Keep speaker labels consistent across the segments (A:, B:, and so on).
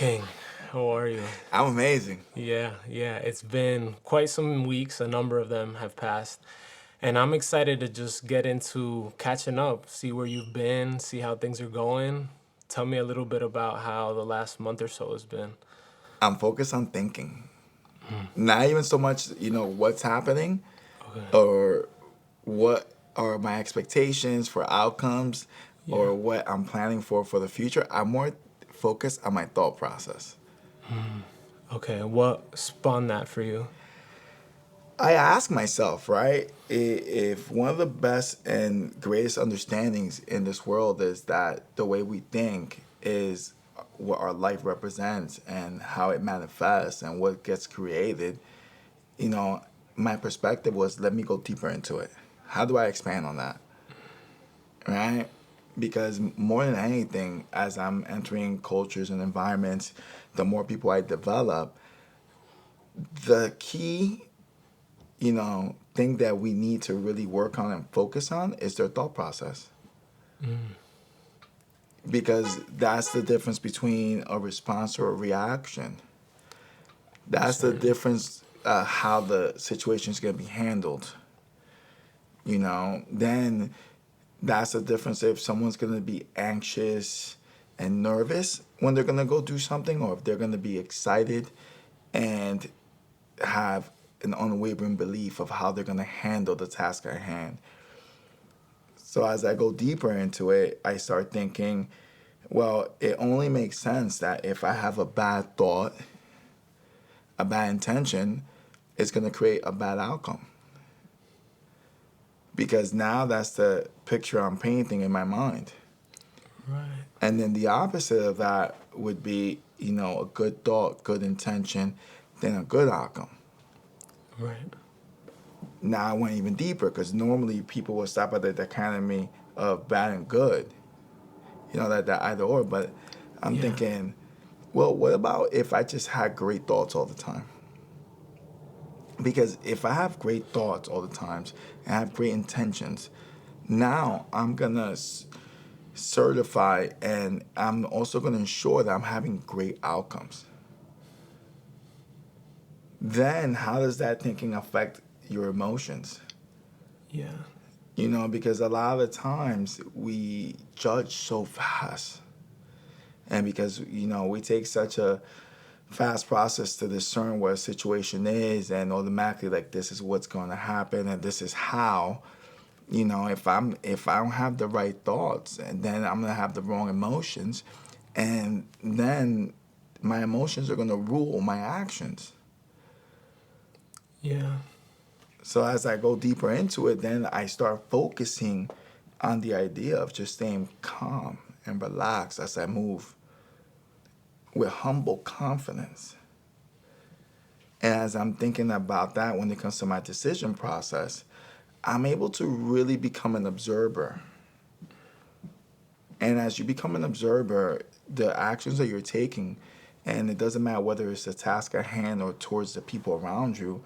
A: King, how are you?
B: I'm amazing.
A: Yeah, it's been quite some weeks. A number of them have passed. And I'm excited to just get into catching up, see where you've been, see how things are going. Tell me a little bit about how the last month or so has been.
B: I'm focused on thinking. Not even so much, what's happening
A: Okay.
B: or what are my expectations for outcomes
A: Yeah.
B: or what I'm planning for the future. I'm more focused on my thought process.
A: Okay, what spawned that for you?
B: I ask myself, right, if one of the best and greatest understandings in this world is that the way we think is what our life represents and how it manifests and what gets created, you know, my perspective was let me go deeper into it. How do I expand on that? Right? Because more than anything, as I'm entering cultures and environments, the more people I develop, the key thing that we need to really work on and focus on is their thought process. Because that's the difference between a response or a reaction. That's the
A: Certainly.
B: difference how the situation is going to be handled. Then that's the difference if someone's going to be anxious and nervous when they're going to go do something, or if they're going to be excited and have an unwavering belief of how they're going to handle the task at hand. So as I go deeper into it, I start thinking, well, it only makes sense that if I have a bad thought, a bad intention, it's going to create a bad outcome. Because now that's the picture I'm painting in my mind.
A: Right.
B: And then the opposite of that would be, a good thought, good intention, then a good outcome.
A: Right.
B: Now I went even deeper because normally people will stop at the dichotomy of bad and good, that either or. But I'm
A: Yeah.
B: thinking, well, what about if I just had great thoughts all the time? Because if I have great thoughts all the times and I have great intentions, now I'm gonna certify and I'm also gonna ensure that I'm having great outcomes. Then how does that thinking affect your emotions?
A: Yeah.
B: Because a lot of the times we judge so fast. And because, we take such a fast process to discern what a situation is and automatically like this is what's going to happen and this is how, if I don't have the right thoughts, and then I'm going to have the wrong emotions, and then my emotions are going to rule my actions.
A: Yeah.
B: So as I go deeper into it, then I start focusing on the idea of just staying calm and relaxed as I move with humble confidence. And as I'm thinking about that when it comes to my decision process, I'm able to really become an observer. And as you become an observer, the actions that you're taking, and it doesn't matter whether it's a task at hand or towards the people around you,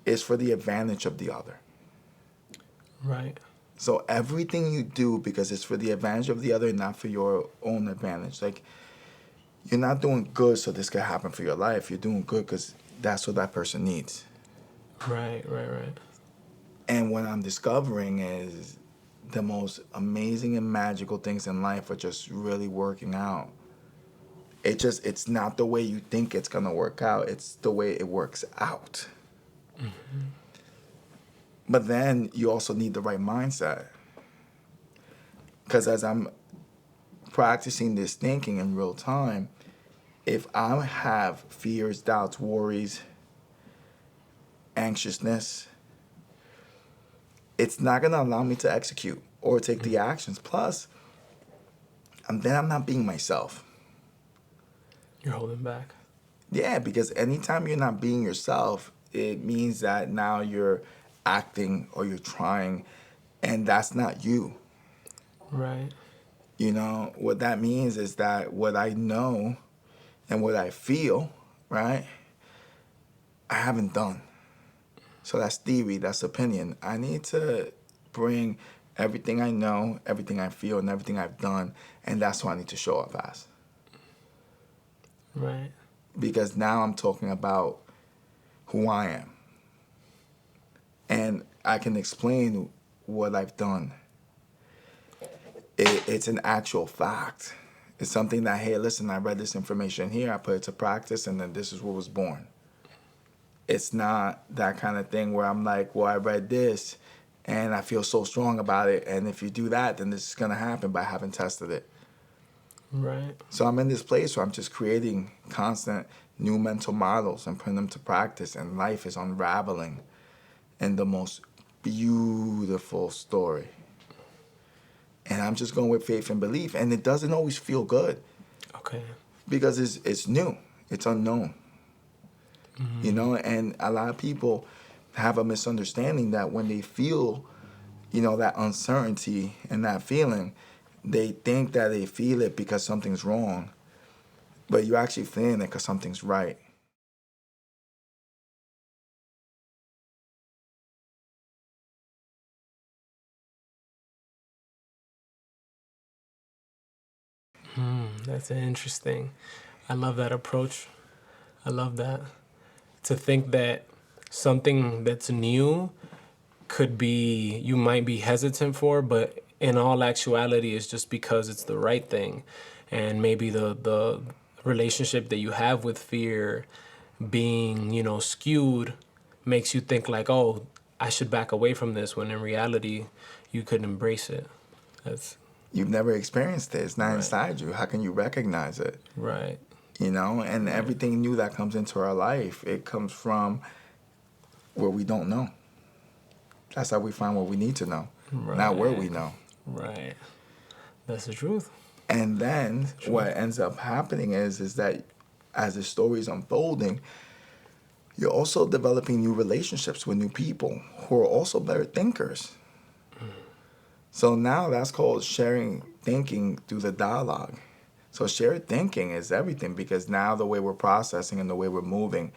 B: is for the advantage of the other.
A: Right.
B: So everything you do because it's for the advantage of the other and not for your own advantage. Like you're not doing good so this could happen for your life. You're doing good because that's what that person needs.
A: Right.
B: And what I'm discovering is the most amazing and magical things in life are just really working out. It's not the way you think it's gonna work out. It's the way it works out. But then you also need the right mindset. Because as I'm practicing this thinking in real time, if I have fears, doubts, worries, anxiousness, it's not going to allow me to execute or take the actions. Plus, and then I'm not being myself.
A: You're holding back.
B: Yeah, because anytime you're not being yourself, it means that now you're acting or you're trying, and that's not you.
A: Right.
B: What that means is that what I know and what I feel, right, I haven't done. So that's theory, that's opinion. I need to bring everything I know, everything I feel, and everything I've done, and that's what I need to show up as.
A: Right.
B: because now I'm talking about who I am. And I can explain what I've done. It's an actual fact. It's something that, hey, listen, I read this information here, I put it to practice, and then this is what was born. It's not that kind of thing where I'm like, well, I read this and I feel so strong about it, and if you do that, then this is going to happen, but I haven't tested it.
A: Right.
B: So I'm in this place where I'm just creating constant new mental models and putting them to practice, and life is unraveling in the most beautiful story. And I'm just going with faith and belief, and it doesn't always feel good
A: Okay.
B: because it's new, it's unknown, you know. And a lot of people have a misunderstanding that when they feel, you know, that uncertainty and that feeling, they think that they feel it because something's wrong, but you're actually feeling it because something's right.
A: That's interesting. I love that approach. I love that. To think that something that's new could be, you might be hesitant for, but in all actuality, it's just because it's the right thing. And maybe the relationship that you have with fear being, skewed makes you think like, oh, I should back away from this, when in reality, you could embrace it. That's
B: You've never experienced it. It's not
A: right.
B: inside you. How can you recognize it?
A: Right.
B: You know, and everything new that comes into our life, it comes from where we don't know. That's how we find what we need to know, not where
A: Right.
B: we know.
A: Right. That's the truth.
B: And then
A: True.
B: what ends up happening is that as the story is unfolding, you're also developing new relationships with new people who are also better thinkers. So now that's called sharing thinking through the dialogue. So shared thinking is everything, because now the way we're processing and the way we're moving,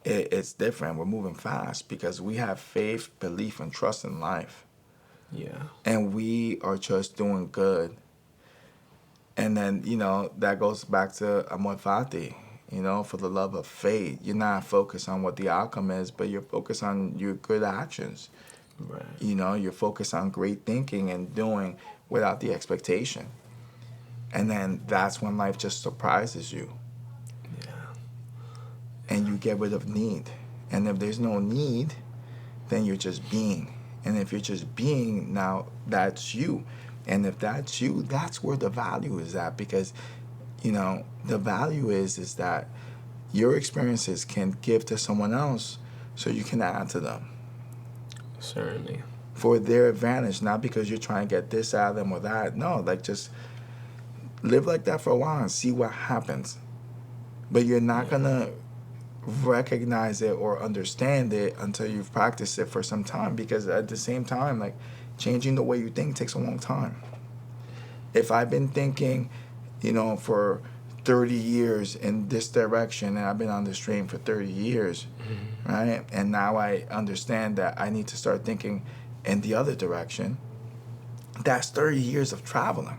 B: it's different. We're moving fast because we have faith, belief, and trust in life.
A: Yeah.
B: And we are just doing good. And then, you know, that goes back to amor fati, you know, for the love of faith. You're not focused on what the outcome is, but you're focused on your good actions.
A: Right.
B: You know, you're focused on great thinking and doing without the expectation. And then that's when life just surprises you
A: Yeah.
B: and you get rid of need. And if there's no need, then you're just being. And if you're just being, now that's you. And if that's you, that's where the value is at, because, you know, the value is that your experiences can give to someone else so you can add to them
A: Certainly.
B: for their advantage, not because you're trying to get this out of them or that. No, like, just live like that for a while and see what happens. But you're not
A: Yeah.
B: gonna recognize it or understand it until you've practiced it for some time, because at the same time, like, changing the way you think takes a long time. If I've been thinking, you know, for 30 years in this direction, and I've been on this train for 30 years, right? And now I understand that I need to start thinking in the other direction. That's 30 years of traveling.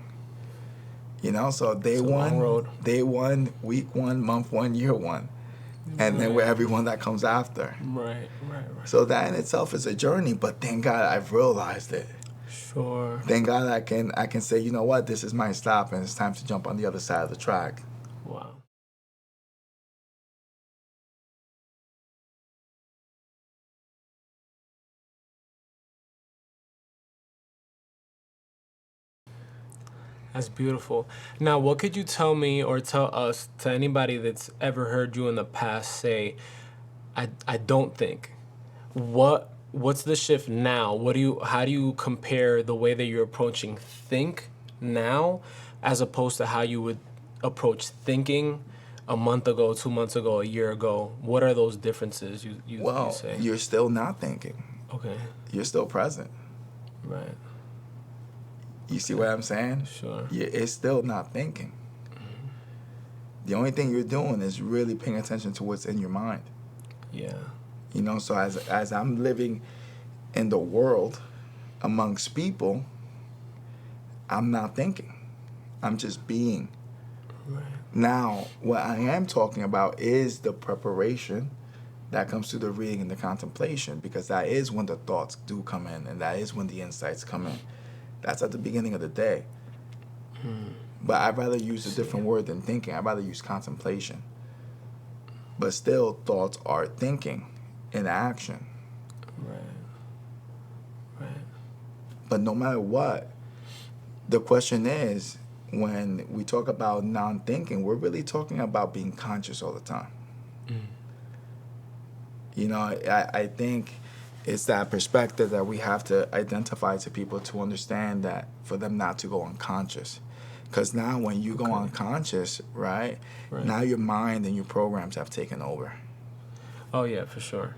B: You know, so
A: It's a long road.
B: day one, week one, month one, year one, and then with
A: Right.
B: everyone that comes after.
A: Right. Right. Right.
B: So that in itself is a journey, but thank God I've realized it.
A: Sure.
B: Thank God I can say, you know what, this is my stop and it's time to jump on the other side of the track.
A: Wow. That's beautiful. Now, what could you tell me or tell us, to anybody that's ever heard you in the past say, I don't think. What's the shift now? How do you compare the way that you're approaching think now as opposed to how you would approach thinking a month ago, 2 months ago, a year ago? What are those differences you
B: Well,
A: say?
B: you're still not thinking.
A: Okay.
B: You're still present.
A: Right.
B: You see
A: Okay.
B: what I'm saying?
A: Sure.
B: It's still not thinking. The only thing you're doing is really paying attention to what's in your mind.
A: Yeah.
B: You know, so as I'm living in the world amongst people, I'm not thinking. I'm just being.
A: Right.
B: Now, what I am talking about is the preparation that comes through the reading and the contemplation, because that is when the thoughts do come in, and that is when the insights come in. That's at the beginning of the day. But I'd rather use a
A: See.
B: different word than thinking. I'd rather use contemplation. But still, thoughts are thinking in action.
A: Right. Right.
B: But no matter what, the question is, when we talk about non-thinking, we're really talking about being conscious all the time. You know, I think it's that perspective that we have to identify to people to understand that for them not to go unconscious. Because now when you go
A: Okay.
B: unconscious, right,
A: Right.
B: now your mind and your programs have taken over.
A: Oh yeah, for sure.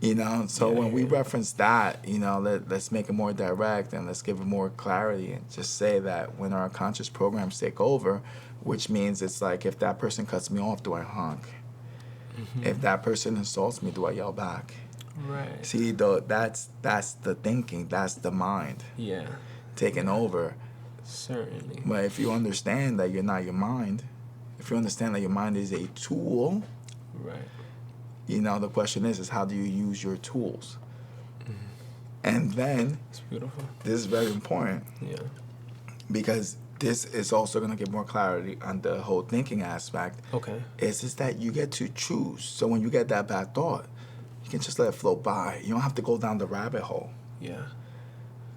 B: You know, so
A: Yeah,
B: when
A: yeah,
B: we
A: yeah.
B: reference that, you know, let's make it more direct and let's give it more clarity and just say that when our conscious programs take over, which means it's like if that person cuts me off, do I honk? If that person insults me, do I yell back?
A: Right.
B: See, that's the thinking, that's the mind
A: Yeah.
B: taking
A: Yeah.
B: over.
A: Certainly.
B: But if you understand that you're not your mind, if you understand that your mind is a tool,
A: Right.
B: you know, the question is how do you use your tools? And then
A: It's beautiful.
B: this is very important
A: Yeah.
B: because this is also going to give more clarity on the whole thinking aspect.
A: Okay.
B: It's just that you get to choose. So when you get that bad thought, you can just let it flow by. You don't have to go down the rabbit hole.
A: Yeah.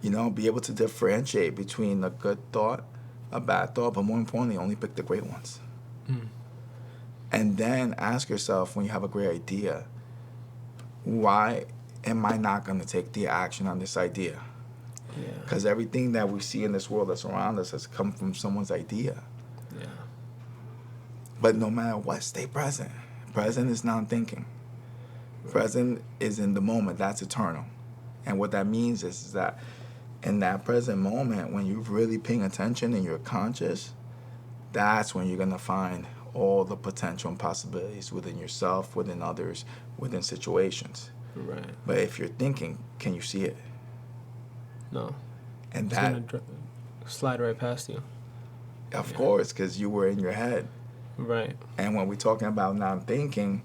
B: You know, be able to differentiate between a good thought, a bad thought, but more importantly, only pick the great ones.
A: Mm.
B: And then ask yourself when you have a great idea, why am I not going to take the action on this idea?
A: Yeah.
B: Because everything that we see in this world that's around us has come from someone's idea.
A: Yeah.
B: But no matter what, stay present. Present is non thinking. Present is in the moment. That's eternal. And what that means is that in that present moment, when you're really paying attention and you're conscious, that's when you're going to find all the potential and possibilities within yourself, within others, within situations.
A: Right.
B: But if you're thinking, can you see it?
A: No.
B: And
A: It's gonna
B: that,
A: slide right past you.
B: of
A: Yeah.
B: course, because you were in your head.
A: Right.
B: And when we're talking about not thinking,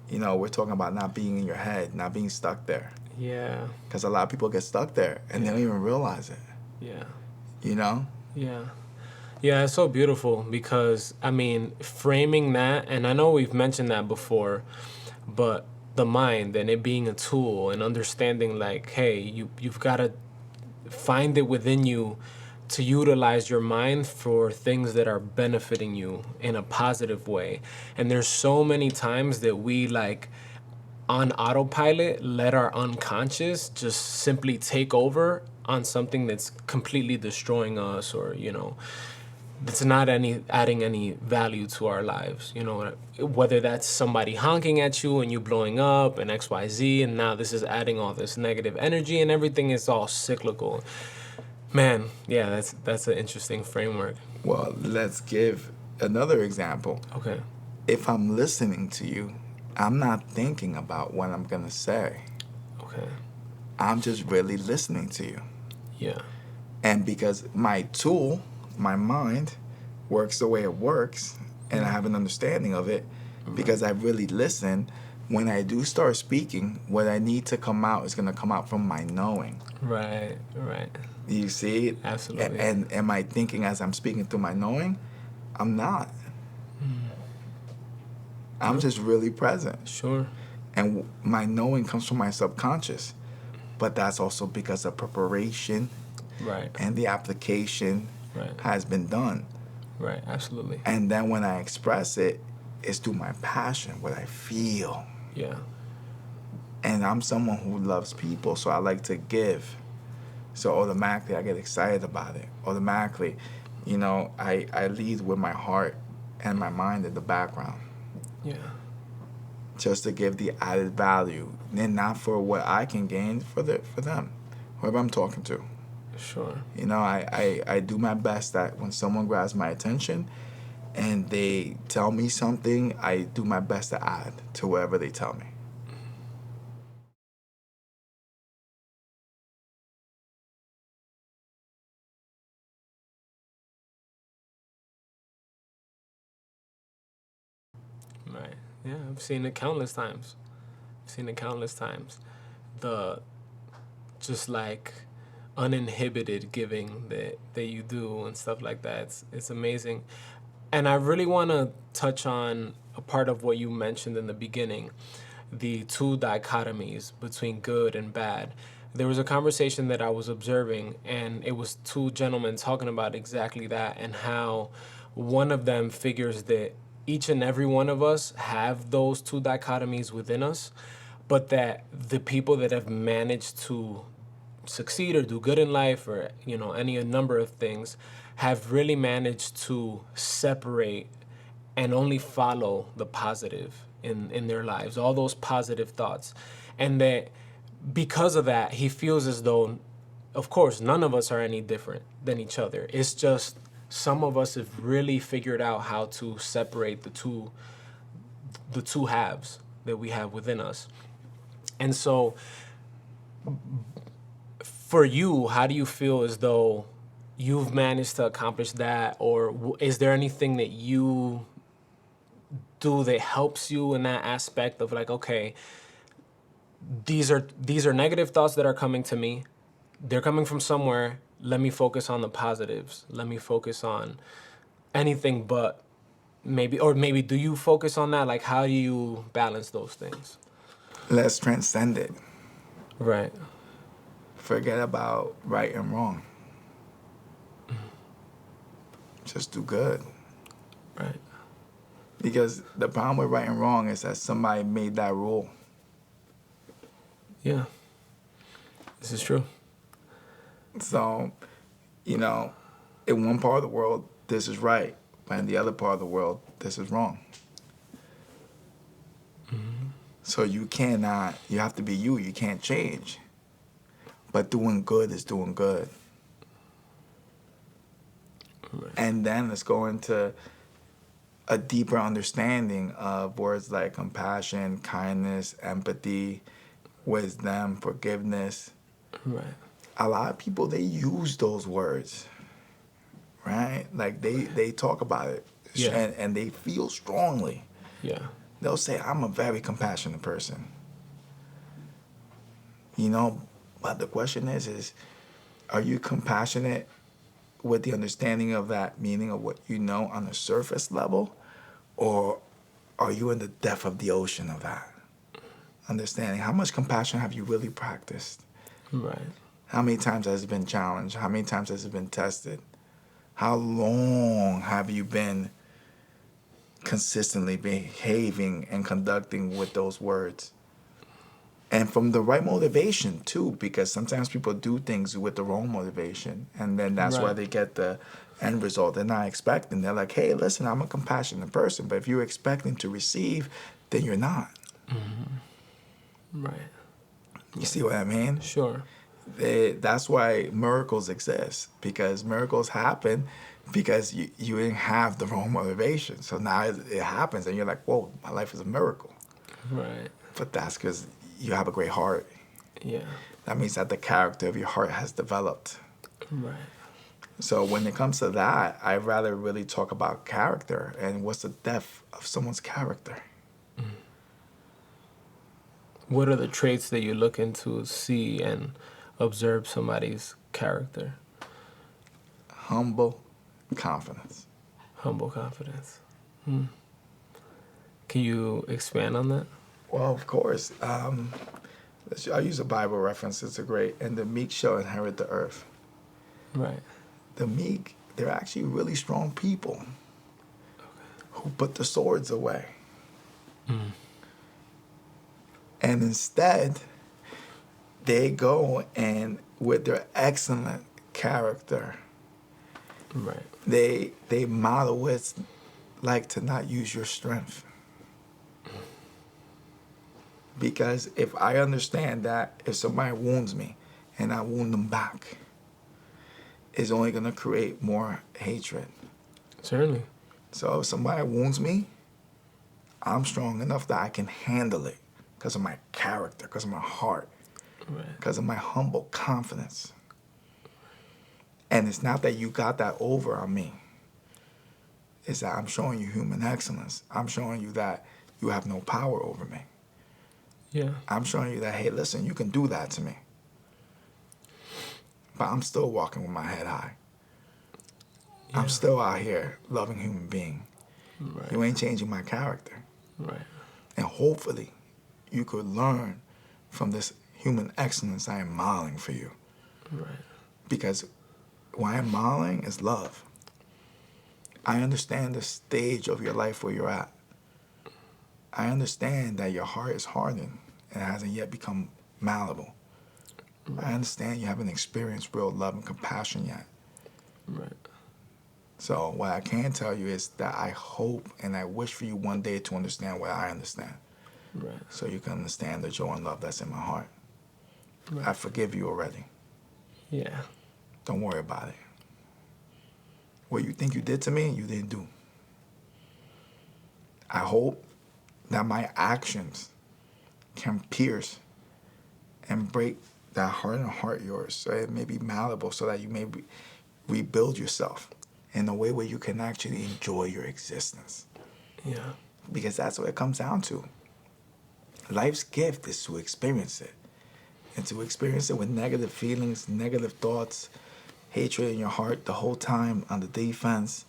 B: you know, we're talking about not being in your head, not being stuck there.
A: Yeah.
B: Because a lot of people get stuck there and they don't even realize it,
A: Yeah.
B: you know?
A: Yeah. Yeah, it's so beautiful because I mean, framing that, and I know we've mentioned that before, but the mind and it being a tool and understanding like, hey, you've got to find it within you to utilize your mind for things that are benefiting you in a positive way. And there's so many times that we like on autopilot let our unconscious just simply take over on something that's completely destroying us, or it's not any adding any value to our lives. Whether that's somebody honking at you and you blowing up and XYZ, and now this is adding all this negative energy and everything is all cyclical. Man, yeah, that's an interesting framework.
B: Well, let's give another example.
A: Okay.
B: If I'm listening to you, I'm not thinking about what I'm going to say.
A: Okay.
B: I'm just really listening to you.
A: Yeah.
B: And because my tool, my mind, works the way it works, and I have an understanding of it, because I really listen, when I do start speaking, what I need to come out is going to come out from my knowing.
A: Right. Right.
B: You see?
A: Absolutely.
B: And am I thinking as I'm speaking through my knowing? I'm not. I'm just really present.
A: Sure.
B: And my knowing comes from my subconscious. But that's also because the preparation
A: Right.
B: and the application
A: Right.
B: has been done.
A: Right. Absolutely.
B: And then when I express it, it's through my passion, what I feel.
A: Yeah.
B: And I'm someone who loves people, so I like to give. So automatically I get excited about it. Automatically, I lead with my heart and my mind in the background.
A: Yeah.
B: Just to give the added value. And not for what I can gain, for them. Whoever I'm talking to.
A: Sure.
B: I do my best that when someone grabs my attention and they tell me something, I do my best to add to whatever they tell me.
A: Right. Yeah, I've seen it countless times. I've seen it countless times. The just like uninhibited giving that you do and stuff like that. It's amazing. And I really want to touch on a part of what you mentioned in the beginning, the two dichotomies between good and bad. There was a conversation that I was observing, and it was two gentlemen talking about exactly that, and how one of them figures that each and every one of us have those two dichotomies within us, but that the people that have managed to succeed or do good in life, or any number of things, have really managed to separate and only follow the positive in their lives, all those positive thoughts. And that because of that, he feels as though, of course, none of us are any different than each other. It's just some of us have really figured out how to separate the two halves that we have within us. And so for you, how do you feel as though you've managed to accomplish that? Or is there anything that you do that helps you in that aspect of like, okay, these are negative thoughts that are coming to me. They're coming from somewhere. Let me focus on the positives. Let me focus on anything but maybe do you focus on that? Like, how do you balance those things?
B: Let's transcend it.
A: Right.
B: Forget about right and wrong. Just do good.
A: Right.
B: Because the problem with right and wrong is that somebody made that rule.
A: Yeah. This is true.
B: So, in one part of the world, this is right. But in the other part of the world, this is wrong. So you have to be you. You can't change. But doing good is doing good.
A: Right.
B: And then let's go into a deeper understanding of words like compassion, kindness, empathy, wisdom, forgiveness.
A: Right.
B: A lot of people, they use those words, right? Like they talk about it,
A: Yeah.
B: and they feel strongly.
A: Yeah.
B: They'll say, I'm a very compassionate person. But the question is, are you compassionate with the understanding of that meaning of what you know on the surface level? Or are you in the depth of the ocean of that? Understanding how much compassion have you really practiced?
A: Right.
B: How many times has it been challenged? How many times has it been tested? How long have you been consistently behaving and conducting with those words? And from the right motivation, too, because sometimes people do things with the wrong motivation. And then that's why
A: Right.
B: they get the end result they're not expecting. They're like, hey, listen, I'm a compassionate person. But if you're expecting to receive, then you're not.
A: Right.
B: You see what I mean?
A: Sure.
B: That's why miracles exist, because miracles happen because you didn't have the wrong motivation. So now it happens and you're like, whoa, my life is a miracle.
A: Right.
B: But that's because you have a great heart.
A: Yeah.
B: That means that the character of your heart has developed.
A: Right.
B: So when it comes to that, I'd rather really talk about character and what's the depth of someone's character.
A: What are the traits that you look into see and observe somebody's character?
B: Humble confidence.
A: Humble confidence. Can you expand on that?
B: Well, of course. I'll use a Bible reference. It's and the meek shall inherit the earth.
A: Right.
B: The meek, they're actually really strong people who put the swords away. And instead, they go and with their excellent character,
A: Right.
B: they model what it's like to not use your strength. Because if I understand that if somebody wounds me and I wound them back, it's only going to create more hatred.
A: Certainly.
B: So if somebody wounds me, I'm strong enough that I can handle it because of my character, because of my heart,
A: Right.
B: because of my humble confidence. And it's not that you got that over on me. It's that I'm showing you human excellence. I'm showing you that you have no power over me.
A: Yeah.
B: I'm showing you that, hey, listen, you can do that to me. But I'm still walking with my head high. I'm
A: Yeah.
B: still out here loving human being.
A: Right.
B: You ain't changing my character.
A: Right.
B: And hopefully you could learn from this human excellence I am modeling for you.
A: Right.
B: Because what I'm modeling is love. I understand the stage of your life where you're at. I understand that your heart is hardened and hasn't yet become malleable. I understand you haven't experienced real love and compassion yet.
A: Right.
B: So what I can tell you is that I hope and I wish for you one day to understand what I understand.
A: Right.
B: So you can understand the joy and love that's in my heart.
A: Right.
B: I forgive you already.
A: Yeah.
B: Don't worry about it. What you think you did to me, you didn't do. I hope that my actions can pierce and break that hardened heart of yours so it may be malleable so that you may rebuild yourself in a way where you can actually enjoy your existence.
A: Yeah.
B: Because that's what it comes down to. Life's gift is to experience it. And to experience it with negative feelings, negative thoughts, hatred in your heart the whole time on the defense,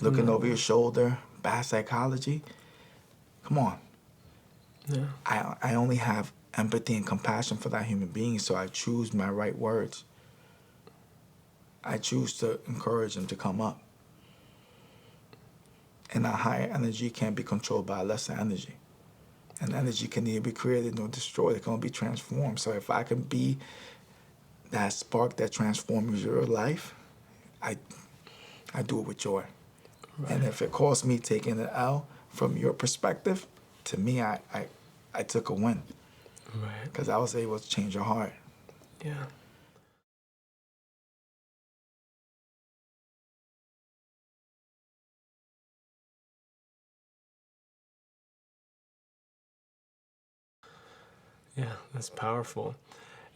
B: looking over your shoulder, bad psychology. Come on.
A: Yeah.
B: I only have empathy and compassion for that human being, so I choose my right words. I choose to encourage them to come up. And that higher energy can't be controlled by a lesser energy. And energy can neither be created nor destroyed. It can only be transformed. So if I can be that spark that transforms your life, I do it with joy.
A: Right.
B: And if it costs me taking an L from your perspective, to me, I took a win.
A: Right.
B: Because I was able to change your heart.
A: Yeah. Yeah, that's powerful.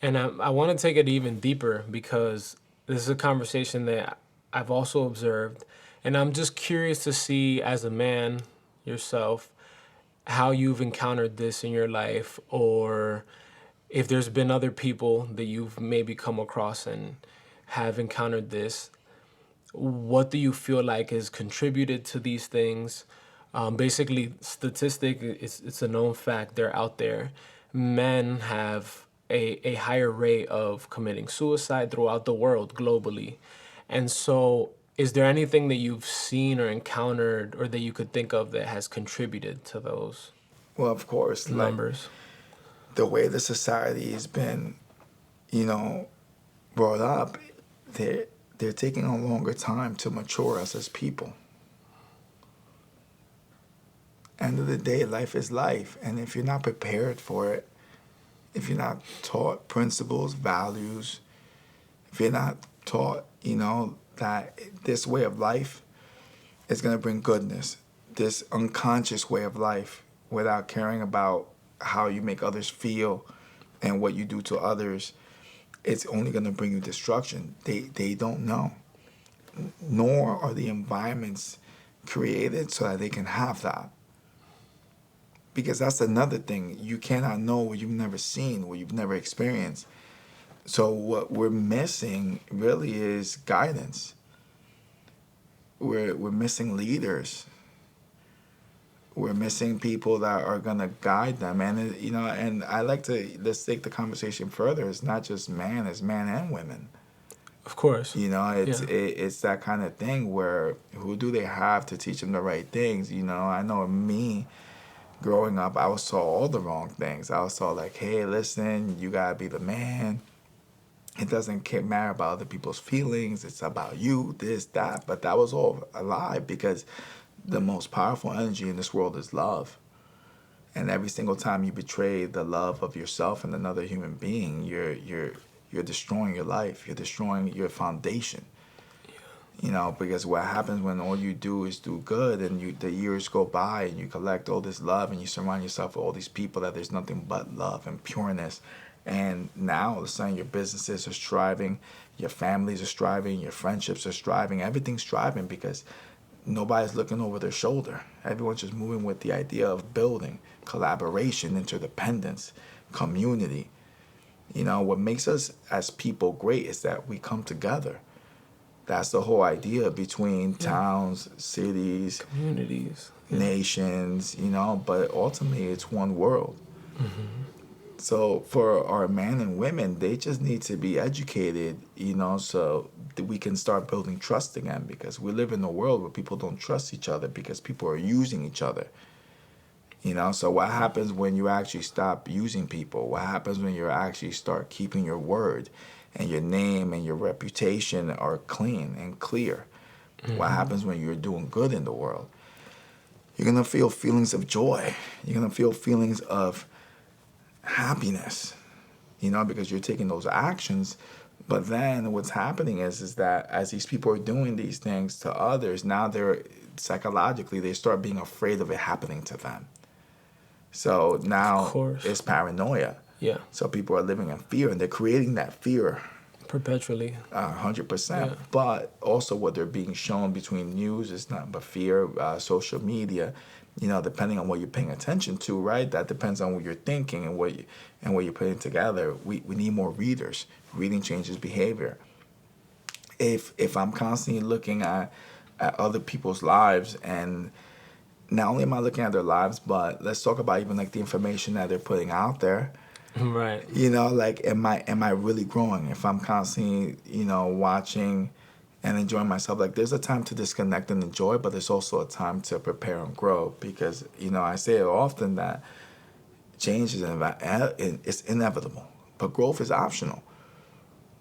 A: And I want to take it even deeper because this is a conversation that I've also observed. And I'm just curious to see, as a man yourself, how you've encountered this in your life, or if there's been other people that you've maybe come across and have encountered this. What do you feel like has contributed to these things? Basically, it's a known fact, they're out there. Men have a higher rate of committing suicide throughout the world globally. And so, is there anything that you've seen or encountered or that you could think of that has contributed to those
B: Well, of course, like
A: numbers?
B: the way the society has been, you know, brought up, they're taking a longer time to mature us as people. End of the day, life is life. And if you're not prepared for it, if you're not taught principles, values, if you're not taught, that this way of life is going to bring goodness, this unconscious way of life without caring about how you make others feel and what you do to others, it's only going to bring you destruction. They don't know. Nor are the environments created so that they can have that. Because that's another thing. You cannot know what you've never seen, what you've never experienced. So what we're missing really is guidance. We're missing leaders. We're missing people that are gonna guide them. And and I like to let's take the conversation further. It's not just man; it's man and women.
A: Of course.
B: It's
A: Yeah.
B: it's that kind of thing where who do they have to teach them the right things? I know me. Growing up, I was taught all the wrong things. I was taught like, hey, listen, you gotta be the man. It doesn't matter about other people's feelings. It's about you, this, that. But that was all a lie because the most powerful energy in this world is love. And every single time you betray the love of yourself and another human being, you're destroying your life. You're destroying your foundation. Because what happens when all you do is do good and the years go by and you collect all this love and you surround yourself with all these people that there's nothing but love and pureness. And now all of a sudden your businesses are striving, your families are striving, your friendships are striving, everything's striving because nobody's looking over their shoulder. Everyone's just moving with the idea of building, collaboration, interdependence, community. What makes us as people great is that we come together. That's the whole idea between
A: Yeah.
B: towns, cities,
A: Communities. Yeah.
B: nations, but ultimately it's one world. So for our men and women, they just need to be educated, so that we can start building trust again, because we live in a world where people don't trust each other because people are using each other. So what happens when you actually stop using people? What happens when you actually start keeping your word and your name and your reputation are clean and clear? What happens when you're doing good in the world? You're going to feel feelings of joy. You're going to feel feelings of happiness, because you're taking those actions. But then what's happening is that as these people are doing these things to others, now they're psychologically, they start being afraid of it happening to them. So
A: Of
B: now
A: course.
B: it's paranoia.
A: Yeah.
B: So people are living in fear, and they're creating that fear
A: Perpetually.
B: 100%.
A: Yeah.
B: But also what they're being shown between news is not but fear, social media, depending on what you're paying attention to, right? That depends on what you're thinking and what you're putting together. We need more readers. Reading changes behavior. If I'm constantly looking at other people's lives, and not only am I looking at their lives, but let's talk about even like the information that they're putting out there.
A: Right.
B: Like am I really growing if I'm constantly, watching and enjoying myself? Like there's a time to disconnect and enjoy, but there's also a time to prepare and grow, because, I say it often that change is it's inevitable, but growth is optional.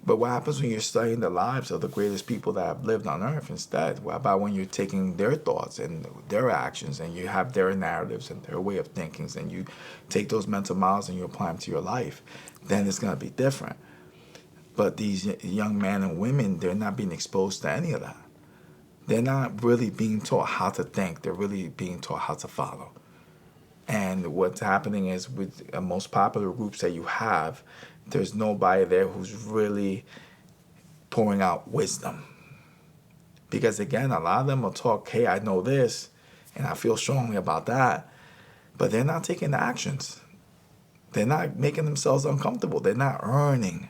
B: But what happens when you're studying the lives of the greatest people that have lived on earth instead? What about when you're taking their thoughts and their actions, and you have their narratives and their way of thinking, and you take those mental models and you apply them to your life? Then it's going to be different. But these young men and women, they're not being exposed to any of that. They're not really being taught how to think. They're really being taught how to follow. And what's happening is with the most popular groups that you have, there's nobody there who's really pouring out wisdom. Because again, a lot of them will talk, hey, I know this, and I feel strongly about that, but they're not taking the actions. They're not making themselves uncomfortable. They're not earning.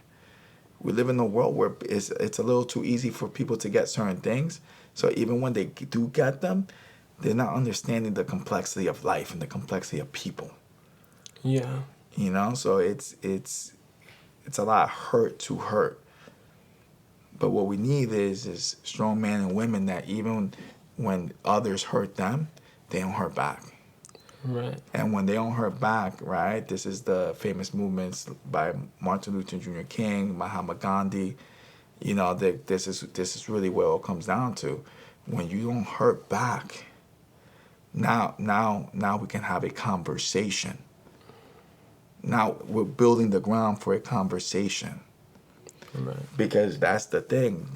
B: We live in a world where it's a little too easy for people to get certain things. So even when they do get them, they're not understanding the complexity of life and the complexity of people.
A: Yeah.
B: So it's a lot of hurt to hurt. But what we need is strong men and women that even when others hurt them, they don't hurt back.
A: Right.
B: And when they don't hurt back, right, this is the famous movements by Martin Luther Jr. King, Mahatma Gandhi. This is really what it all comes down to. When you don't hurt back, now we can have a conversation. Now we're building the ground for a conversation.
A: Right.
B: Because that's the thing.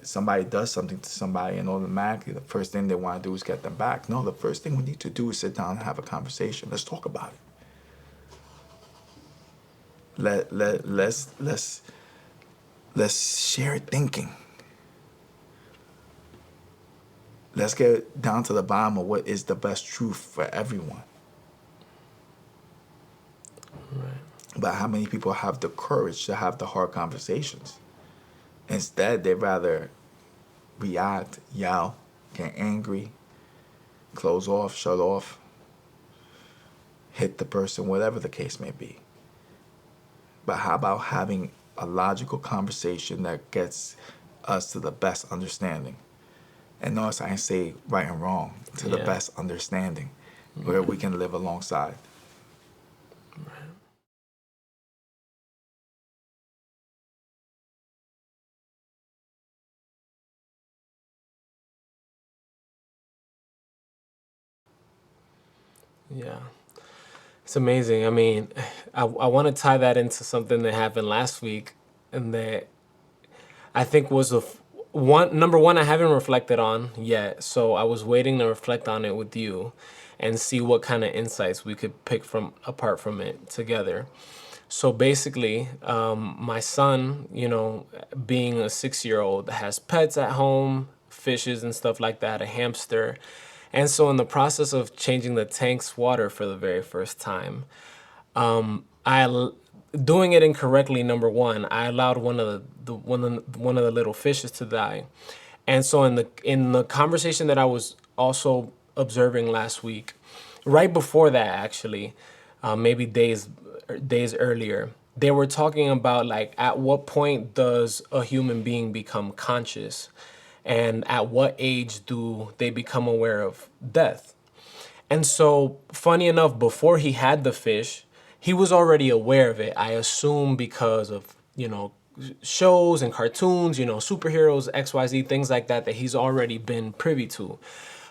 B: Somebody does something to somebody, and automatically the first thing they want to do is get them back. No, the first thing we need to do is sit down and have a conversation. Let's talk about it. Let's share thinking. Let's get down to the bottom of what is the best truth for everyone.
A: Right.
B: But how many people have the courage to have the hard conversations? Instead, they rather react, yell, get angry, close off, shut off, hit the person, whatever the case may be. But how about having a logical conversation that gets us to the best understanding? And notice I say right and wrong, to the
A: Yeah.
B: best understanding, where we can live alongside.
A: Yeah. It's amazing. I mean, I want to tie that into something that happened last week, and that I think was one number one I haven't reflected on yet. So I was waiting to reflect on it with you and see what kind of insights we could pick from apart from it together. So basically, my son, being a 6-year-old, has pets at home, fishes and stuff like that, a hamster. And so in the process of changing the tank's water for the very first time, I doing it incorrectly. Number one, I allowed one of the little fishes to die, and so in the conversation that I was also observing last week, right before that actually, maybe days earlier, they were talking about like at what point does a human being become conscious, and at what age do they become aware of death. And so, funny enough, before he had the fish, he was already aware of it. I assume because of, shows and cartoons, superheroes, XYZ, things like that, that he's already been privy to.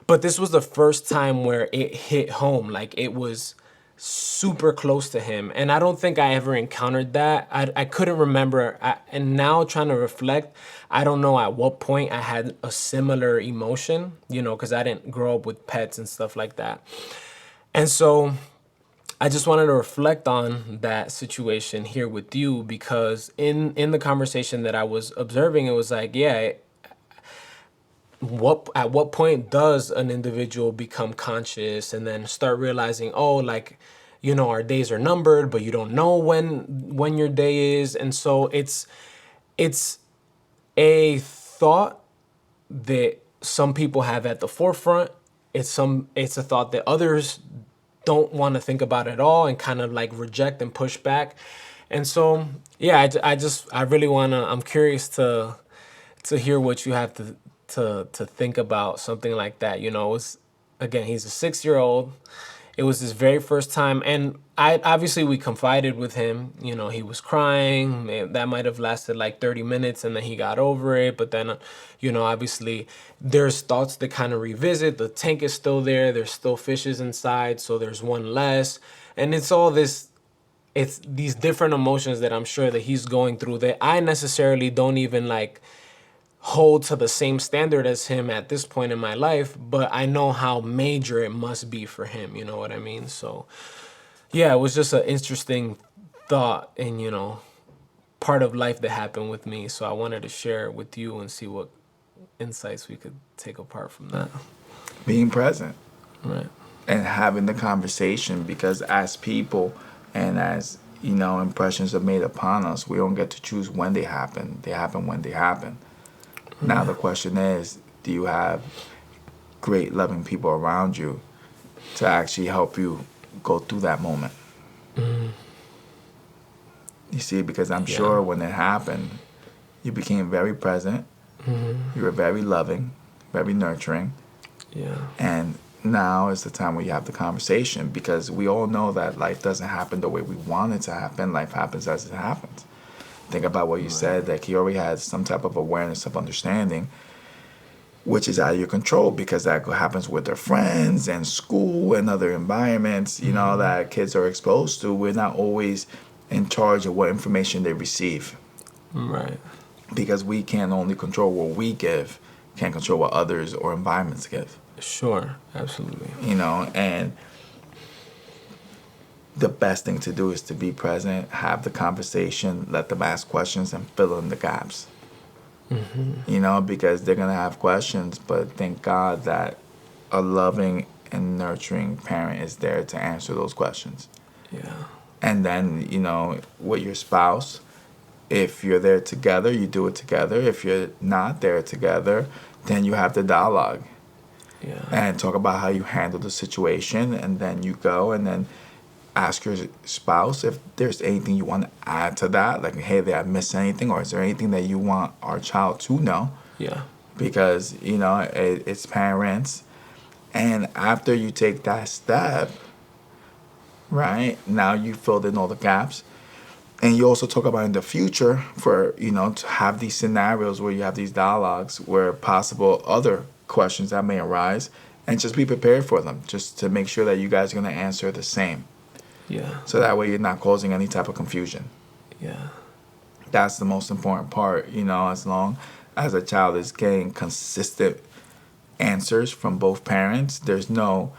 A: But this was the first time where it hit home. Like it was super close to him. And I don't think I ever encountered that. I couldn't remember. And now trying to reflect, I don't know at what point I had a similar emotion, because I didn't grow up with pets and stuff like that. And so I just wanted to reflect on that situation here with you, because in the conversation that I was observing, it was like, yeah, at what point does an individual become conscious and then start realizing, oh, like, our days are numbered, but you don't know when your day is. And so it's a thought that some people have at the forefront. It's a thought that others don't want to think about at all and kind of like reject and push back. And so, yeah, I really I'm curious to hear what you have to think about something like that. Again, he's a 6-year-old. It was his very first time, and we confided with him. He was crying. That might have lasted like 30 minutes, and then he got over it. But then, obviously, there's thoughts that kind of revisit. The tank is still there. There's still fishes inside, so there's one less, and it's all this. It's these different emotions that I'm sure that he's going through that I necessarily don't even like hold to the same standard as him at this point in my life, but I know how major it must be for him, you know what I mean? So yeah, it was just an interesting thought and, part of life that happened with me. So I wanted to share it with you and see what insights we could take apart from that.
B: Being present.
A: Right.
B: And having the conversation, because as people and as, impressions are made upon us, we don't get to choose when they happen. They happen when they happen. Now the question is, do you have great loving people around you to actually help you go through that moment? Mm-hmm. You see, because I'm sure when it happened, you became very present. Mm-hmm. You were very loving, very nurturing.
A: Yeah.
B: And now is the time where you have the conversation, because we all know that life doesn't happen the way we want it to happen. Life happens as it happens. Think about what you said, that he already has some type of awareness of understanding, which is out of your control, because that happens with their friends and school and other environments, that kids are exposed to. We're not always in charge of what information they receive.
A: Right.
B: Because we can only control what we give, can't control what others or environments give.
A: Sure, absolutely.
B: And the best thing to do is to be present, have the conversation, let them ask questions, and fill in the gaps. Mm-hmm. Because they're going to have questions, but thank God that a loving and nurturing parent is there to answer those questions.
A: Yeah.
B: And then, with your spouse, if you're there together, you do it together. If you're not there together, then you have the dialogue.
A: Yeah.
B: And talk about how you handle the situation, and then you go and then ask your spouse if there's anything you want to add to that, like, hey, did I miss anything, or is there anything that you want our child to know?
A: Yeah.
B: Because, it's parents. And after you take that step, right, now you filled in all the gaps. And you also talk about in the future for, to have these scenarios where you have these dialogues where possible other questions that may arise, and just be prepared for them, just to make sure that you guys are going to answer the same.
A: Yeah.
B: So that way you're not causing any type of confusion.
A: Yeah.
B: That's the most important part, as long as a child is getting consistent answers from both parents, there's no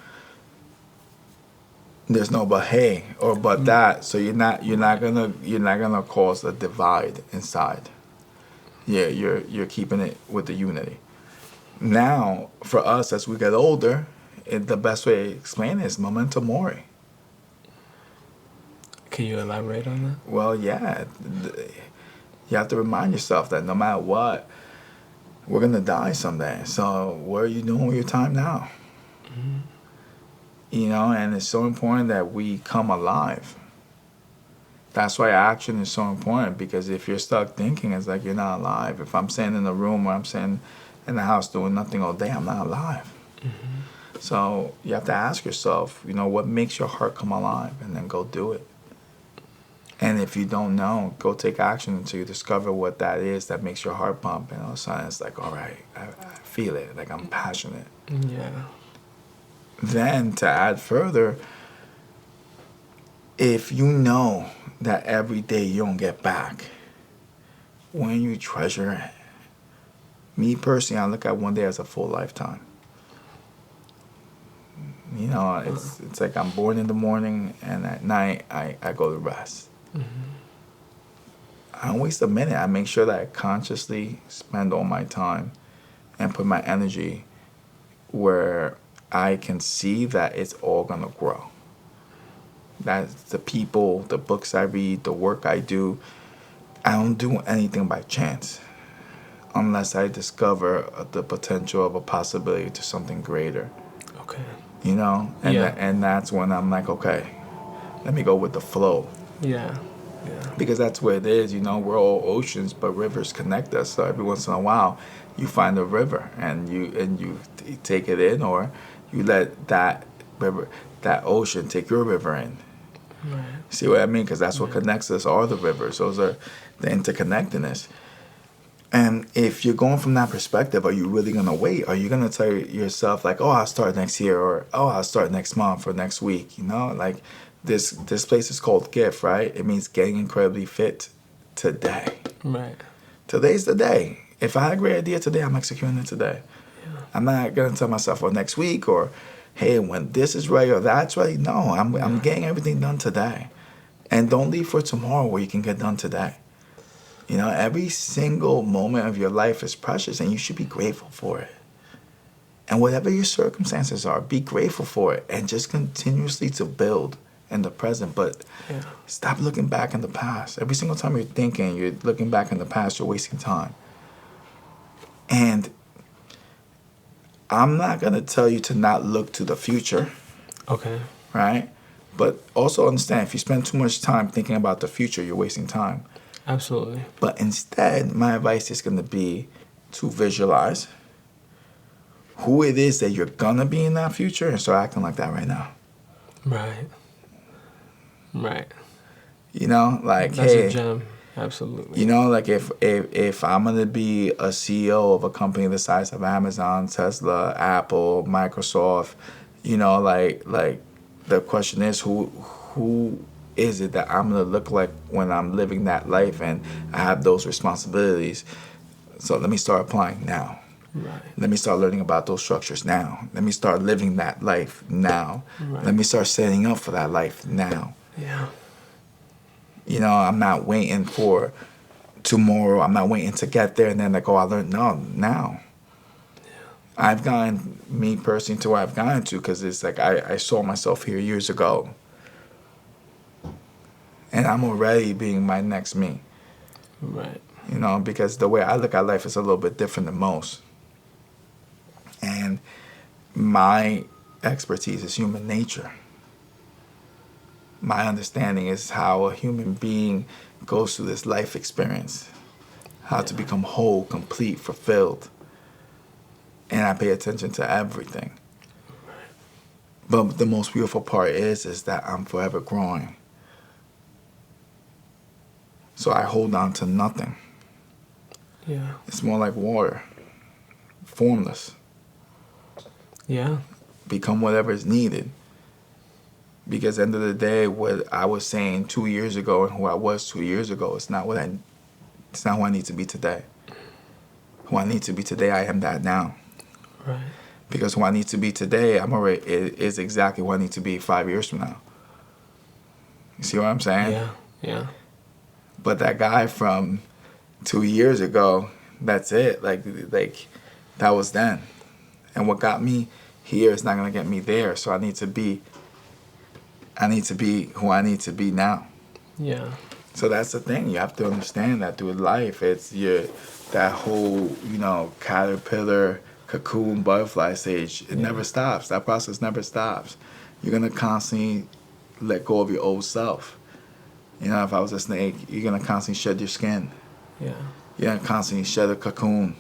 B: but hey or but that. So you're not gonna cause a divide inside. Yeah, you're keeping it with the unity. Now, for us as we get older, the best way to explain it is memento mori.
A: Can you elaborate on that?
B: Well, yeah, you have to remind yourself that no matter what, we're gonna die someday. So what are you doing with your time now? You know, and it's so important that we come alive. That's why action is so important, because if you're stuck thinking, it's like you're not alive. If I'm sitting in a room or I'm sitting in the house doing nothing all day, I'm not alive. So you have to ask yourself, you know, what makes your heart come alive, and then go do it. And if you don't know, go take action until you discover what that is that makes your heart pump. And all of a sudden, it's like, all right, I feel it. Like, I'm passionate.
A: Yeah.
B: Then, to add further, if you know that every day you don't get back, when you treasure it. Me personally, I look at one day as a full lifetime. You know, it's like I'm born in the morning, and at night I go to rest. I don't waste a minute. I make sure that I consciously spend all my time and put my energy where I can see that it's all gonna grow. That's the people, the books I read, the work I do. I don't do anything by chance unless I discover the potential of a possibility to something greater.
A: Okay.
B: You know, and
A: Yeah.
B: and that's when I'm like, okay, let me go with the flow,
A: Yeah. Yeah.
B: because that's what it is. You know, we're all oceans, but rivers connect us. So every once in a while, you find a river, and you take it in, or you let that river, that ocean, take your river in.
A: Right.
B: See what I mean? Because that's what connects us, are the rivers. Those are the interconnectedness. And if you're going from that perspective, are you really going to wait? Are you going to tell yourself, like, oh, I'll start next year, or oh, I'll start next month or next week? You know, like this place is called GIFT, right? It means getting incredibly fit today.
A: Right.
B: Today's the day. If I had a great idea today, I'm executing it today. I'm not going to tell myself, well, next week, or hey, when this is ready or that's ready. No, I'm getting everything done today. And don't leave for tomorrow where you can get done today. You know, every single moment of your life is precious, and you should be grateful for it. And whatever your circumstances are, be grateful for it, and just continuously to build in the present. But
A: Yeah.
B: stop looking back in the past. Every single time you're thinking, you're looking back in the past, you're wasting time. And I'm not going to tell you to not look to the future,
A: Okay.
B: right? But also understand, if you spend too much time thinking about the future, you're wasting time.
A: Absolutely.
B: But instead, my advice is going to be to visualize who it is that you're going to be in that future, and start acting like that right now.
A: Right. Right.
B: You know, like,
A: That's a
B: hey,
A: gem. Absolutely.
B: you know, like if I'm going to be a CEO of a company the size of Amazon, Tesla, Apple, Microsoft, you know, like the question is, who is it that I'm going to look like when I'm living that life and I have those responsibilities? So let me start applying now.
A: Right.
B: Let me start learning about those structures now. Let me start living that life now.
A: Right.
B: Let me start setting up for that life now.
A: Yeah.
B: You know, I'm not waiting for tomorrow. I'm not waiting to get there and then like, oh, I learned. No, now. I've gotten, me personally, to where I've gotten to, because it's like I saw myself here years ago. And I'm already being my next me.
A: Right.
B: You know, because the way I look at life is a little bit different than most. And my expertise is human nature. My understanding is how a human being goes through this life experience, how to become whole, complete, fulfilled. And I pay attention to everything. But the most beautiful part is that I'm forever growing. So I hold on to nothing.
A: Yeah.
B: It's more like water, formless.
A: Yeah.
B: Become whatever is needed. Because at the end of the day, what I was saying 2 years ago and who I was 2 years ago, it's not who I need to be today. Who I need to be today, I am that now.
A: Right.
B: Because who I need to be today, is exactly who I need to be 5 years from now. You see what I'm saying?
A: Yeah. Yeah.
B: But that guy from 2 years ago, that's it. Like That was then. And what got me here is not gonna get me there. So I need to be who I need to be now.
A: Yeah.
B: So that's the thing. You have to understand that through life, it's that whole, caterpillar, cocoon, butterfly stage. It never stops. That process never stops. You're gonna constantly let go of your old self. If I was a snake, you're gonna constantly shed your skin.
A: Yeah.
B: You're gonna constantly shed a cocoon.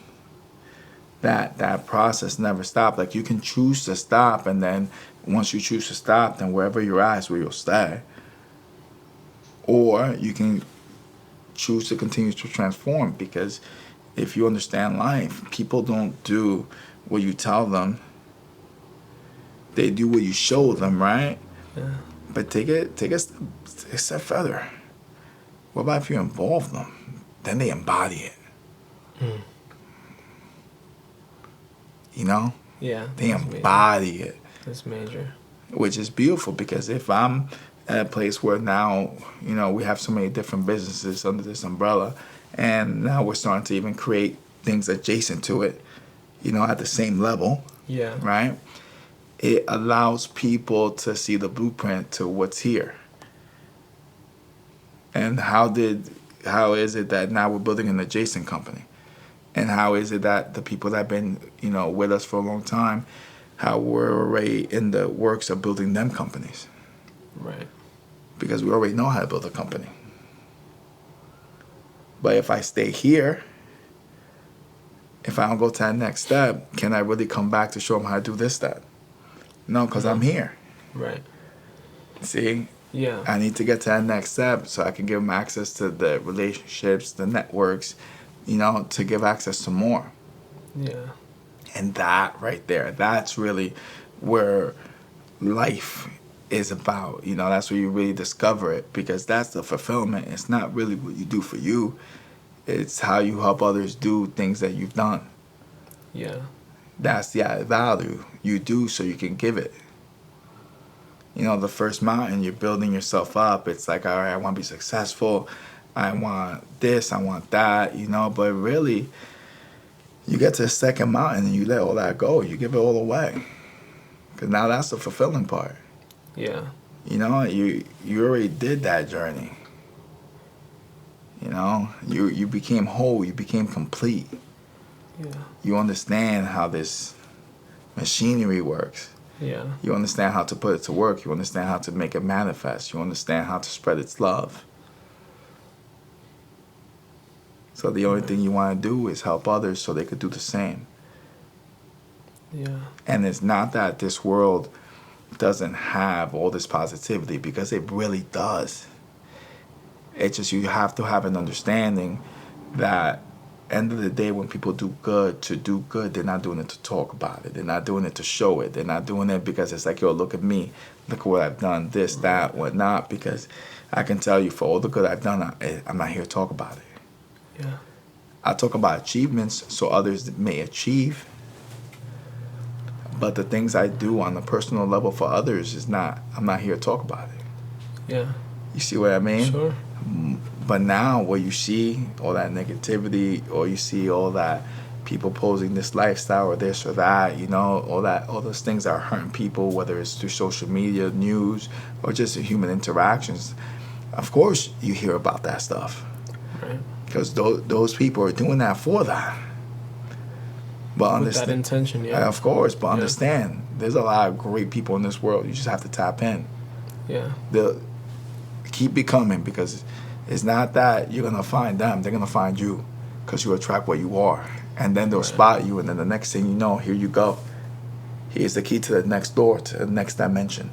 B: That process never stops. Like, you can choose to stop, and then once you choose to stop, then wherever you're at is where you'll stay. Or you can choose to continue to transform, because if you understand life, people don't do what you tell them. They do what you show them, right?
A: Yeah.
B: But take a step further. What about if you involve them? Then they embody it.
A: Yeah.
B: They
A: that's major.
B: embody it,
A: That's major.
B: which is beautiful, because if I'm at a place where now, we have so many different businesses under this umbrella, and now we're starting to even create things adjacent to it, at the same level,
A: Yeah.
B: right? It allows people to see the blueprint to what's here. And how is it that now we're building an adjacent company? And how is it that the people that have been, with us for a long time, how we're already in the works of building them companies?
A: Right.
B: Because we already know how to build a company. But if I stay here, if I don't go to that next step, can I really come back to show them how to do this step? No, because I'm here.
A: Right.
B: See?
A: Yeah.
B: I need to get to that next step so I can give them access to the relationships, the networks, to give access to more.
A: Yeah.
B: And that right there, that's really where life is about. That's where you really discover it, because that's the fulfillment. It's not really what you do for you. It's how you help others do things that you've done.
A: Yeah.
B: That's the added value. You do so you can give it. The first mountain, you're building yourself up. It's like, all right, I want to be successful. I want this, I want that, but really, you get to the second mountain and you let all that go. You give it all away. Because now that's the fulfilling part.
A: Yeah.
B: You already did that journey. You became whole, you became complete.
A: Yeah.
B: You understand how this machinery works.
A: Yeah.
B: You understand how to put it to work. You understand how to make it manifest. You understand how to spread its love. So the only thing you want to do is help others so they could do the same.
A: Yeah.
B: And it's not that this world doesn't have all this positivity, because it really does. It's just you have to have an understanding that end of the day, when people do good, they're not doing it to talk about it. They're not doing it to show it. They're not doing it because it's like, yo, look at me. Look at what I've done, this, that, whatnot. Because I can tell you, for all the good I've done, I'm not here to talk about it.
A: Yeah.
B: I talk about achievements so others may achieve. But the things I do on a personal level for others I'm not here to talk about it.
A: Yeah.
B: You see what I mean?
A: Sure.
B: But now, where you see all that negativity, or you see all that people posing this lifestyle or this or that, all those things that are hurting people, whether it's through social media, news, or just human interactions, of course you hear about that stuff.
A: Right.
B: Because those people are doing that for that. But
A: With that intention, yeah.
B: Of course, but understand, there's a lot of great people in this world. You just have to tap in.
A: Yeah.
B: They'll keep becoming, because it's not that you're going to find them. They're going to find you, because you attract what you are. And then they'll spot you, and then the next thing you know, here you go. Here's the key to the next door, to the next dimension.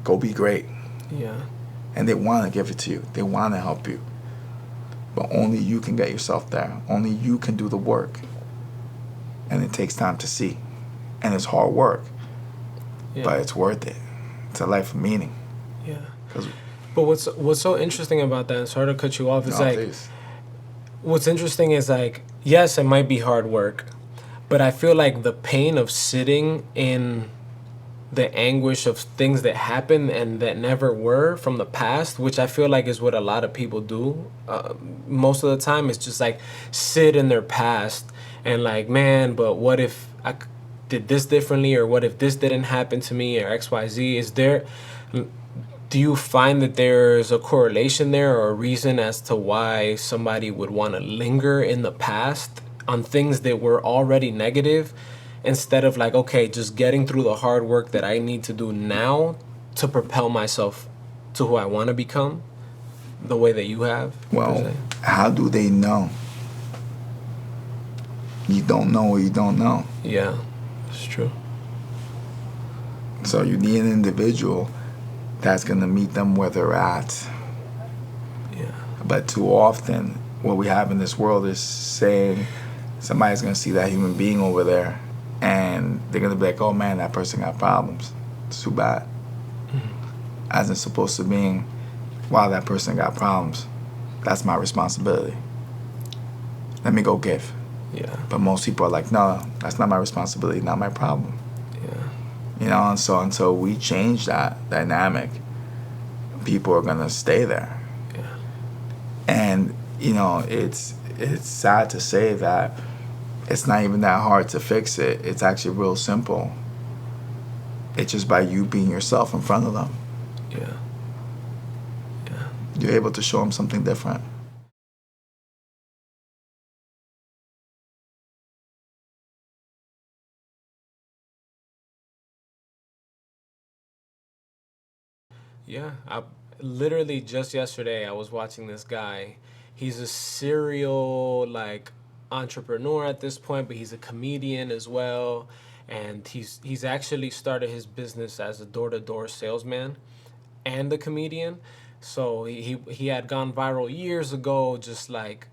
B: Go be great.
A: Yeah.
B: And they want to give it to you. They want to help you. But only you can get yourself there. Only you can do the work. And it takes time to see. And it's hard work.
A: Yeah.
B: But it's worth it. It's a life of meaning.
A: Yeah.
B: 'Cause
A: But what's so interesting about that, and sorry to cut you off, is
B: no,
A: like,
B: please.
A: what's interesting is like, yes, it might be hard work, but I feel like the pain of sitting in the anguish of things that happened and that never were from the past, which I feel like is what a lot of people do. Most of the time, it's just like sit in their past and like, man, but what if did this differently, or what if this didn't happen to me, or X, Y, Z? Do you find that there's a correlation there or a reason as to why somebody would want to linger in the past on things that were already negative, instead of like, okay, just getting through the hard work that I need to do now to propel myself to who I want to become, the way that you have, per
B: Well,
A: se?
B: how do they know? You don't know what you don't know.
A: Yeah, it's true.
B: So you need an individual that's going to meet them where they're at.
A: Yeah.
B: But too often, what we have in this world is saying somebody's going to see that human being over there and they're going to be like, oh man, that person got problems. It's too bad. As it's supposed to being, wow, that person got problems. That's my responsibility. Let me go give.
A: Yeah.
B: But most people are like, no, that's not my responsibility, not my problem.
A: Yeah.
B: You know, and so until we change that dynamic, people are gonna stay there.
A: Yeah.
B: And you know, it's sad to say that it's not even that hard to fix it. It's actually real simple. It's just by you being yourself in front of them.
A: Yeah. Yeah.
B: You're able to show them something different.
A: Yeah, literally just yesterday I was watching this guy. He's a serial like entrepreneur at this point, but he's a comedian as well. And he's actually started his business as a door-to-door salesman and a comedian. So he had gone viral years ago, just like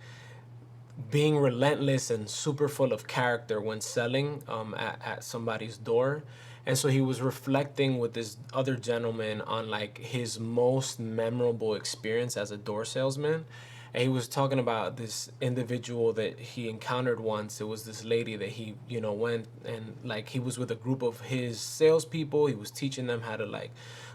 A: being relentless and super full of character when selling at somebody's door. And so he was reflecting with this other gentleman on like his most memorable experience as a door salesman. And he was talking about this individual that he encountered once. It was this lady that he, went and like he was with a group of his salespeople. He was teaching them how to like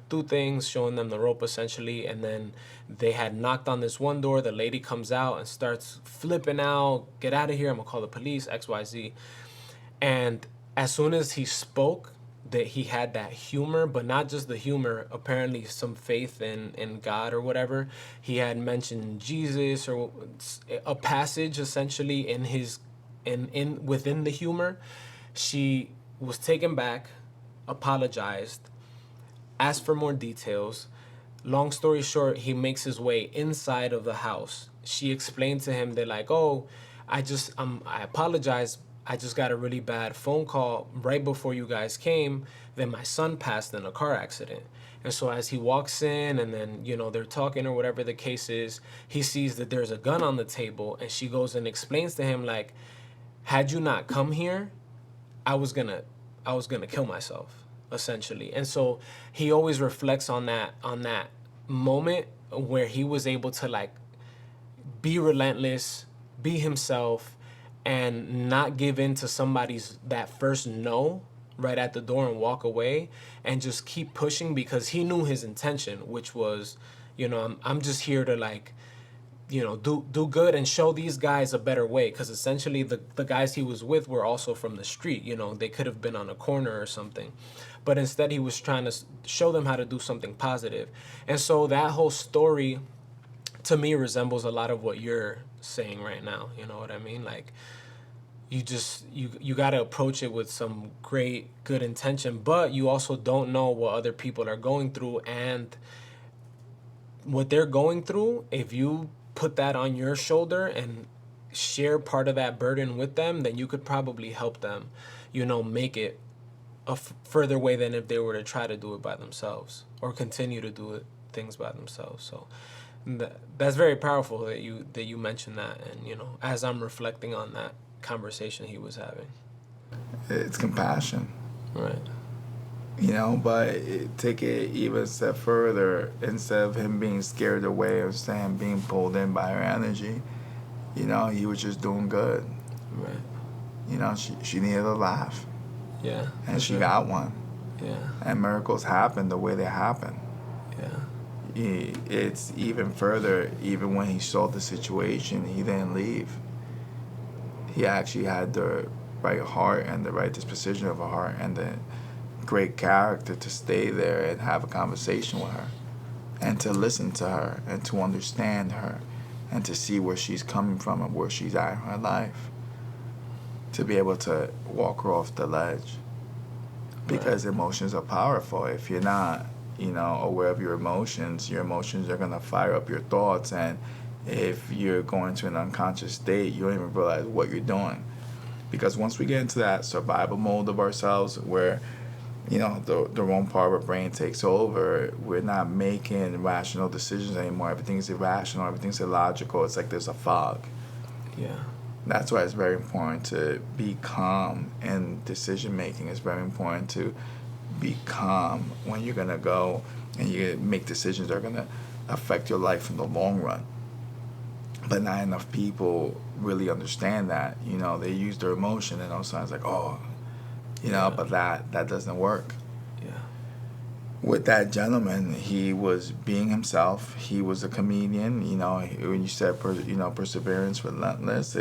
A: do things, showing them the rope essentially. And then they had knocked on this one door. The lady comes out and starts flipping out, get out of here, I'm gonna call the police, XYZ. And as soon as he spoke, that he had that humor, but not just the humor, apparently some faith in God or whatever. He had mentioned Jesus or a passage essentially in his in within the humor. She was taken back, apologized, asked for more details. Long story short, he makes his way inside of the house. She explained to him that like, oh, I apologize. I just got a really bad phone call right before you guys came. Then my son passed in a car accident. And so as he walks in and then, they're talking or whatever the case is, he sees that there's a gun on the table, and she goes and explains to him like, had you not come here, I was gonna kill myself, essentially. And so he always reflects on that moment where he was able to like be relentless, be himself, and not give in to somebody's that first no right at the door and walk away, and just keep pushing because he knew his intention, which was, I'm just here to like, do good and show these guys a better way, because essentially the guys he was with were also from the street. They could have been on a corner or something, but instead he was trying to show them how to do something positive. And so that whole story to me resembles a lot of what you're saying right now. You know what I mean? Like, you got to approach it with some great good intention, but you also don't know what other people are going through, and what they're going through, if you put that on your shoulder and share part of that burden with them, then you could probably help them, make it a further way than if they were to try to do it by themselves or continue to do things by themselves. So that's very powerful that you mentioned that. And as I'm reflecting on that conversation he was having,
B: It's compassion.
A: right?
B: But take it even a step further. Instead of him being scared away or saying being pulled in by her energy, he was just doing good.
A: Right.
B: She needed a laugh,
A: Yeah.
B: and she got one.
A: Yeah.
B: And miracles happen the way they happen.
A: Yeah.
B: It's even further, even when he saw the situation, he didn't leave. He actually had the right heart and the right disposition of a heart and the great character to stay there and have a conversation with her and to listen to her and to understand her and to see where she's coming from and where she's at in her life, to be able to walk her off the ledge,
A: Right.
B: because emotions are powerful. If you're not, aware of your emotions are going to fire up your thoughts, and if you're going to an unconscious state, you don't even realize what you're doing. Because once we get into that survival mode of ourselves where the wrong part of our brain takes over, we're not making rational decisions anymore. Everything's irrational, everything's illogical. It's like there's a fog.
A: Yeah.
B: That's why it's very important to be calm in decision making. It's very important to be calm when you're gonna go and you make decisions that are gonna affect your life in the long run. But not enough people really understand that. They use their emotion and all of a sudden it's like, oh,
A: Yeah.
B: but that doesn't work.
A: Yeah.
B: With that gentleman, he was being himself. He was a comedian. When you said perseverance, relentless,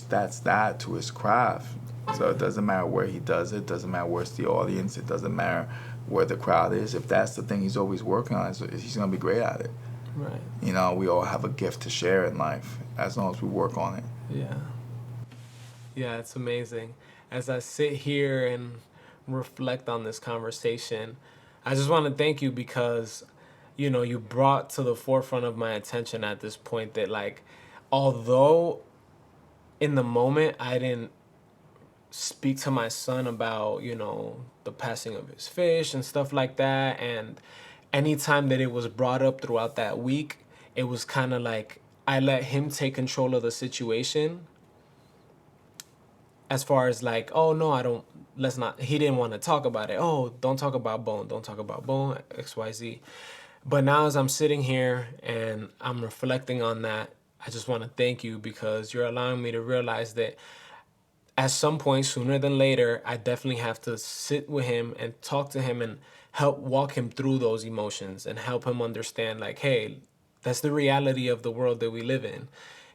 B: that's that to his craft. So it doesn't matter where he does it. Doesn't matter where's the audience. It doesn't matter where the crowd is. If that's the thing he's always working on, he's gonna be great at it.
A: Right.
B: We all have a gift to share in life as long as we work on it.
A: Yeah. Yeah, it's amazing. As I sit here and reflect on this conversation, I just want to thank you because, you brought to the forefront of my attention at this point that, like, although in the moment I didn't speak to my son about, the passing of his fish and stuff like that, and anytime that it was brought up throughout that week, it was kind of like I let him take control of the situation, as far as like, oh no, I don't, let's not, he didn't want to talk about it. Oh, don't talk about bone, don't talk about bone, XYZ. But now as I'm sitting here and I'm reflecting on that, I just want to thank you because you're allowing me to realize that at some point, sooner than later, I definitely have to sit with him and talk to him and help walk him through those emotions and help him understand, like, hey, that's the reality of the world that we live in.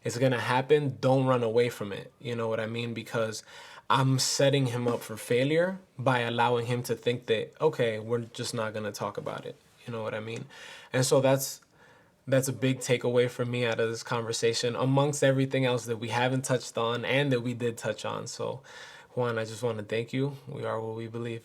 A: It's gonna happen. Don't run away from it. You know what I mean? Because I'm setting him up for failure by allowing him to think that, okay, we're just not gonna talk about it. You know what I mean? And so that's a big takeaway for me out of this conversation, amongst everything else that we haven't touched on and that we did touch on. So, Juan, I just want to thank you. We are what we believe.